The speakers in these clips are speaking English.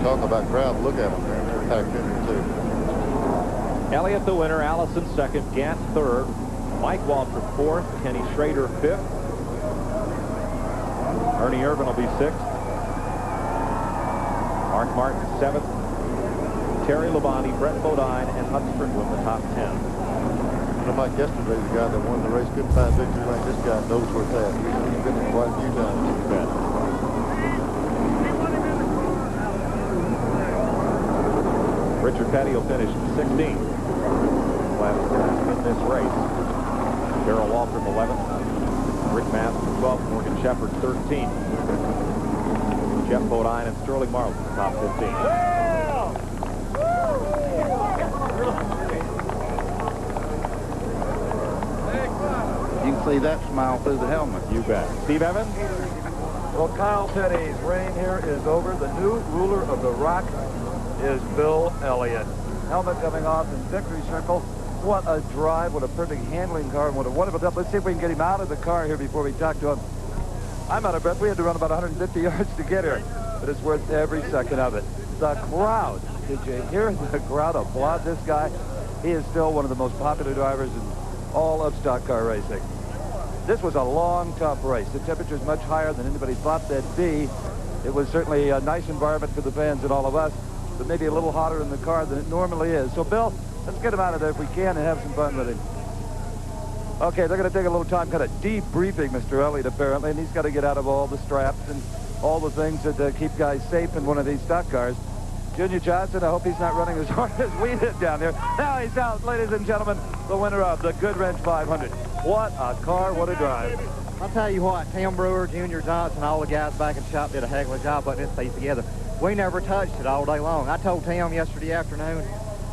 talk about crowd. Look at them. They're packed in here, too. Elliott the winner, Allison second, Gant third, Mike Waltrip fourth, Kenny Schrader fifth, Ernie Irvin will be sixth, Mark Martin seventh, Terry Labonte, Brett Bodine, and Hut Strickland the top 10. Like yesterday, the guy that won the race couldn't find victory lane. This guy knows where it's at. He's been there quite a few times. Richard Petty will finish 16th. Last in this race. Darrell Waltrip 11th. Rick Master 12th. Morgan Shepherd 13th. Jeff Bodine and Sterling Marlin top 15. You can see that smile through the helmet. You bet. Steve Evans? Well, Kyle Petty's reign here is over. The new ruler of the Rock is Bill Elliott. Helmet coming off in victory circle. What a drive. What a perfect handling car. And what a wonderful job. Let's see if we can get him out of the car here before we talk to him. I'm out of breath. We had to run about 150 yards to get here. But it's worth every second of it. The crowd. Did you hear the crowd applaud this guy? He is still one of the most popular drivers in all of stock car racing. This was a long, tough race. The temperature is much higher than anybody thought that'd be. It was certainly a nice environment for the fans and all of us, but maybe a little hotter in the car than it normally is. So, Bill, let's get him out of there if we can and have some fun with him. Okay, they're going to take a little time kind of debriefing Mr. Elliott, apparently, and he's got to get out of all the straps and all the things that keep guys safe in one of these stock cars. Junior Johnson, I hope he's not running as hard as we did down there. Now he's out, ladies and gentlemen, the winner of the Goodwrench 500. What a car, what a drive. I'll tell you what, Tim Brewer, Junior Johnson, all the guys back in the shop did a heck of a job putting this piece together. We never touched it all day long. I told Tim yesterday afternoon,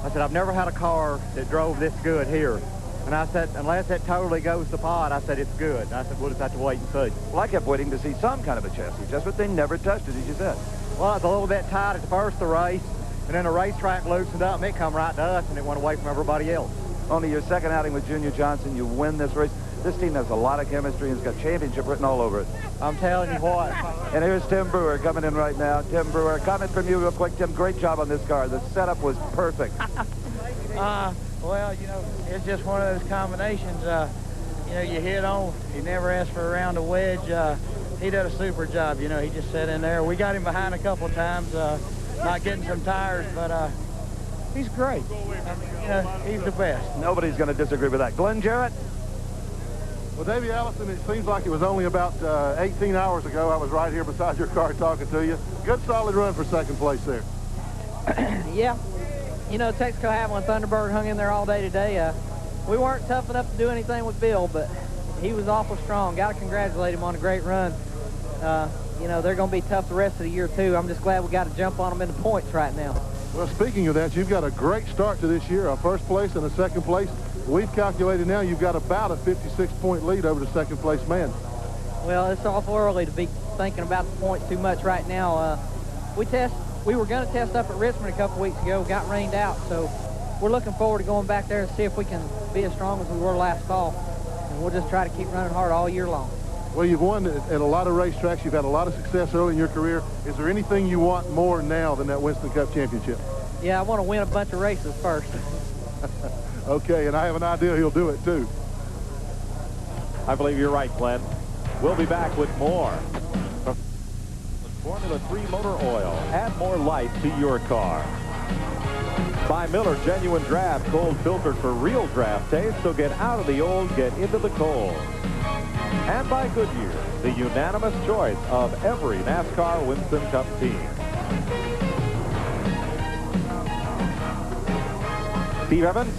I said, I've never had a car that drove this good here. And I said, unless it totally goes to pot, I said, it's good. And I said, we'll just have to wait and see. Well, I kept waiting to see some kind of a chassis, just but they never touched it, as you said. Well, it's a little bit tight at the first of the race, and then the racetrack loosened up, and it come right to us, and it went away from everybody else. Only your second outing with Junior Johnson, you win this race. This team has a lot of chemistry and it's got championship written all over it. I'm telling you what. And here's Tim Brewer coming in right now. Tim Brewer, comment from you real quick. Tim, great job on this car. The setup was perfect. Well, you know, it's just one of those combinations. You know, you hit on, you never asked for a round of wedge. He did a super job. You know, he just sat in there. We got him behind a couple of times, not getting some tires, but he's great. You know, he's the best. Nobody's going to disagree with that. Glenn Jarrett? Well, Davey Allison, it seems like it was only about 18 hours ago I was right here beside your car talking to you. Good solid run for second place there. Yeah. You know, Texaco Havoline Thunderbird hung in there all day today. We weren't tough enough to do anything with Bill, but he was awful strong. Got to congratulate him on a great run. You know, they're going to be tough the rest of the year, too. I'm just glad we got to jump on them in the points right now. Well, speaking of that, you've got a great start to this year, a first place and a second place. We've calculated now you've got about a 56-point lead over the second-place man. Well, it's awful early to be thinking about the points too much right now. We were going to test up at Richmond a couple weeks ago, got rained out, so we're looking forward to going back there and see if we can be as strong as we were last fall. And we'll just try to keep running hard all year long. Well, you've won at a lot of racetracks. You've had a lot of success early in your career. Is there anything you want more now than that Winston Cup championship? Yeah, I want to win a bunch of races first. Okay, and I have an idea he'll do it, too. I believe you're right, Glenn. We'll be back with more. Formula 3 motor oil. Add more life to your car. By Miller Genuine Draft, cold filtered for real draft taste, so get out of the old, get into the cold. And by Goodyear, the unanimous choice of every NASCAR Winston Cup team. Steve Evans?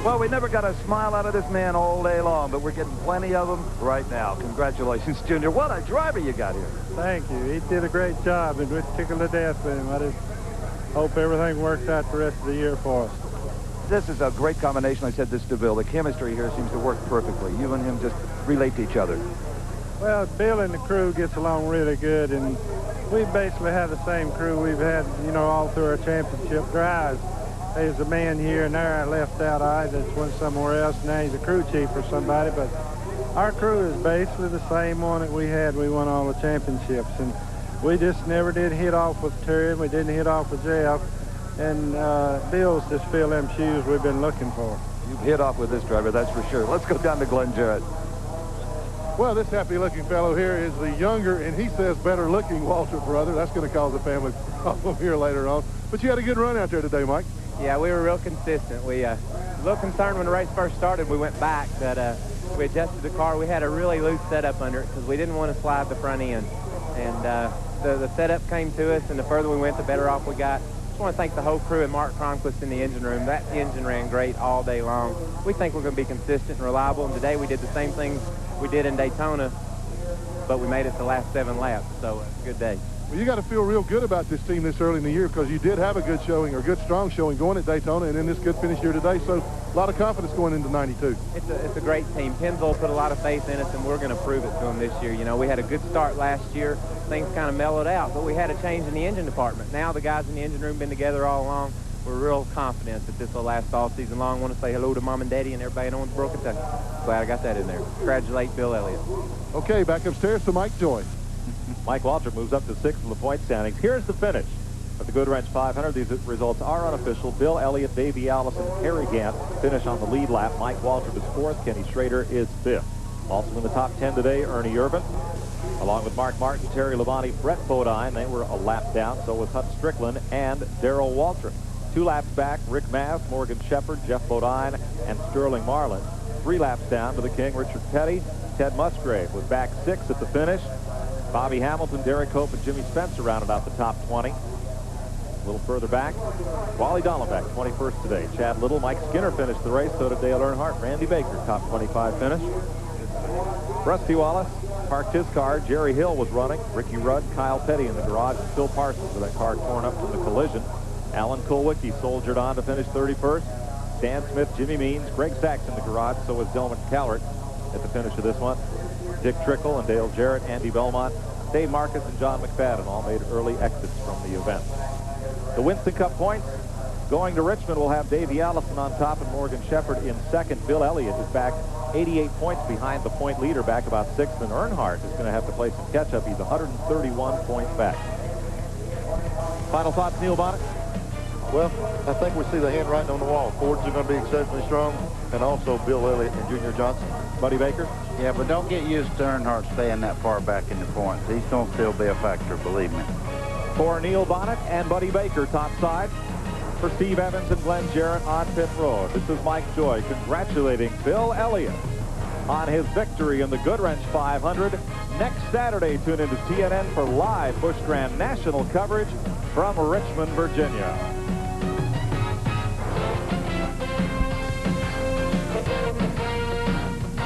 Well, we never got a smile out of this man all day long, but we're getting plenty of them right now. Congratulations, Junior. What a driver you got here. Thank you. He did a great job, and we're tickled to death with him. I just hope everything works out the rest of the year for us. This is a great combination. I said this to Bill. The chemistry here seems to work perfectly. You and him just relate to each other. Well, Bill and the crew gets along really good, and we basically have the same crew we've had, you know, all through our championship drives. There's a man here and there I left out. I just went somewhere else. Now he's a crew chief or somebody, but our crew is basically the same one that we had. We won all the championships, and we just never did hit off with Terry. We didn't hit off with Jeff. And Bill's just filled them shoes we've been looking for. You've hit off with this driver, that's for sure. Let's go down to Glenn Jarrett. Well, this happy-looking fellow here is the younger, and he says better-looking Waltrip brother. That's going to cause a family problem here later on. But you had a good run out there today, Mike. Yeah, we were real consistent. We a little concerned when the race first started. We went back, but we adjusted the car. We had a really loose setup under it because we didn't want to slide the front end. And the setup came to us, and the further we went, the better off we got. Just want to thank the whole crew and Mark Cronquist in the engine room. That engine ran great all day long. We think we're going to be consistent and reliable, and today we did the same thing we did in Daytona, but we made it the last 7 laps, so it's a good day. Well, you got to feel real good about this team this early in the year because you did have a good showing, or good strong showing going at Daytona, and then this good finish here today, so a lot of confidence going into 92. It's a great team. Pennzoil put a lot of faith in us, and we're going to prove it to them this year. You know, we had a good start last year. Things kind of mellowed out, but we had a change in the engine department. Now the guys in the engine room been together all along. We're real confident that this will last all season long. I want to say hello to Mom and Daddy and everybody in Owensboro, Kentucky. Glad I got that in there. Congratulate Bill Elliott. Okay, back upstairs to Mike Joy. Mike Waltrip moves up to 6th in the point standings. Here's the finish of the Goodwrench 500. These results are unofficial. Bill Elliott, Davey Allison, Harry Gant finish on the lead lap. Mike Waltrip is 4th. Kenny Schrader is 5th. Also in the top 10 today, Ernie Irvin, along with Mark Martin, Terry Labonte, Brett Bodine. They were a lap down. So was Hut Strickland and Darrell Waltrip. 2 laps back, Rick Mass, Morgan Shepherd, Jeff Bodine, and Sterling Marlin. 3 laps down to the King, Richard Petty. Ted Musgrave was back 6th at the finish. Bobby Hamilton, Derek Hope, and Jimmy Spencer rounded out the top 20. A little further back, Wally Dallenbach, 21st today. Chad Little, Mike Skinner finished the race. So did Dale Earnhardt. Randy Baker, top 25 finish. Rusty Wallace parked his car. Jerry Hill was running. Ricky Rudd, Kyle Petty in the garage, and Phil Parsons with that car torn up from the collision. Alan Kulwicki soldiered on to finish 31st. Dan Smith, Jimmy Means, Greg Sachs in the garage. So was Delmon Calvert at the finish of this one. Dick Trickle and Dale Jarrett, Andy Belmont, Dave Marcus, and John McFadden all made early exits from the event. The Winston Cup points going to Richmond will have Davey Allison on top and Morgan Shepherd in 2nd. Bill Elliott is back 88 points behind the point leader, back about 6th, and Earnhardt is going to have to play some catch-up. He's 131 points back. Final thoughts, Neil Bonnet? Well, I think we see the handwriting on the wall. Fords are going to be exceptionally strong, and also Bill Elliott and Junior Johnson. Buddy Baker? Yeah, but don't get used to Earnhardt staying that far back in the points. He's going to still be a factor, believe me. For Neil Bonnet and Buddy Baker topside. For Steve Evans and Glenn Jarrett on pit road. This is Mike Joy congratulating Bill Elliott on his victory in the Goodwrench 500. Next Saturday, tune into TNN for live Busch Grand National coverage from Richmond, Virginia.